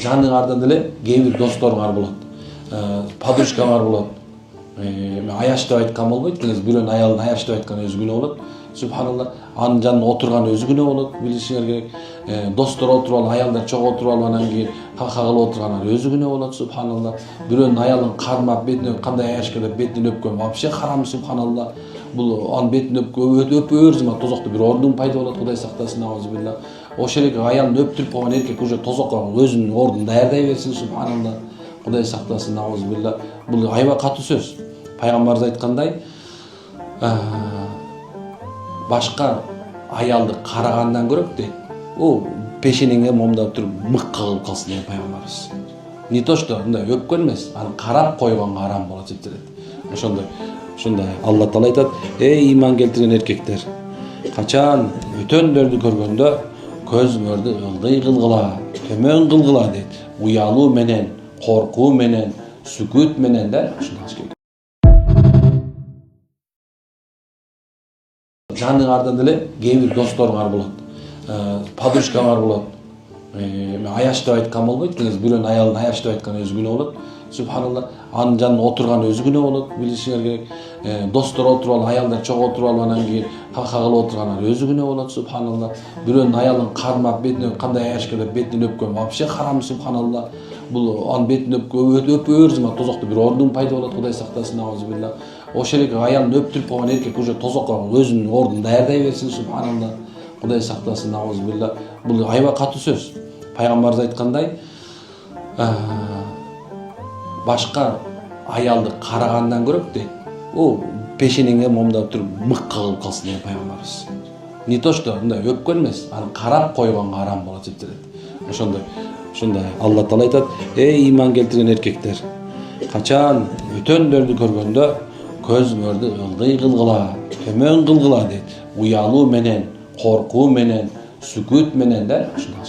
Жаныңардан деле кээ бир досторуңар болот, подружкаңар болот. Мен аяш деп айткан болбойт, бирөөнүн аялын аяш деп айткан өзү күнөө болот. Субханалла, анын жанында отурган өзү күнөө болот, билишиңер керек. Достор отуруп алып, аялдар чогуу отуруп алып, анан кийин ха-ха кылып отургандар өзү күнөө болот, субханалла. Бирөөнүн аялын кармап, бетине кандай аяш келип, бетинен өпкөн вообще харам, субханалла. Бул анын бетине өпөөр зыман тозокто бир ордун пайда болот, Кудай сактасын, аузубилла. Ошол эле аялын өптүрүп койгон эркек уже тозокко өзүнүн ордун даярдай берсин, субханалла. Кудай сактасын, аузубилла. Бул аябай катуу сөз. Пайгамбарыбыз айткандай, башка аялды карагандан көрөк дейт. О, пешенеңе момдап туруп мыкка кылып калсын деген пайгамбарыбыз. Не то что мындай өпкөн эмес, аны карап койгон харам болот деп айтат. Ошондой Алла Таала айтат: "Эй иман келтирген эркектер, качан өтөндөрдү көргөндө көзүңөрдү ылдый кылгыла, төмөн кылгыла" дейт. Уялуу менен, коркуу менен, сүкүт менен да ушундай. Жаныңардан деле кээ бир досторуңар болот, подружкаңар болот. Мен аяш деп айткан болбойт, бирөөнүн аялын аяш деп айткан өзү күнөө болот. Субханалла, анын жанында отурган өзү күнөө болот, билишиңер керек. Достор отуруп алып, аялдар чогуу отуруп алып, анан кийин ха-ха кылып отургандар өзү күнөө болот, субханалла. Бирөөнүн аялын кармап, бетине кандай аяш келип, бетинен өпкөн вообще харам, субханалла. Бул анын бетине өпөөр зыман тозокто бир ордун пайда болот, Кудай сактасын, аузубилла. Ошол эле аялын өптүрүп койгон эркек уже тозокко өзүнүн ордун даярдай берсин, субханалла. Кудай сактасын, аузубилла. Бул аябай катуу сөз. Пайгамбарыбыз айткандай, башка аялды карагандан көрөк дейт. О, пешенеңе момдап туруп мыкка кылып калсын деген пайгамбарыбыз. Не то что мындай өпкөн эмес, аны карап койгон харам болот деп айтат. Ошондой Алла Таала айтат: "Эй иман келтирген эркектер, качан өтөндөрдү көргөндө көзүңөрдү ылдый кылгыла, төмөн кылгыла" дейт. Уялуу менен, коркуу менен, сүкүт менен да ушундай.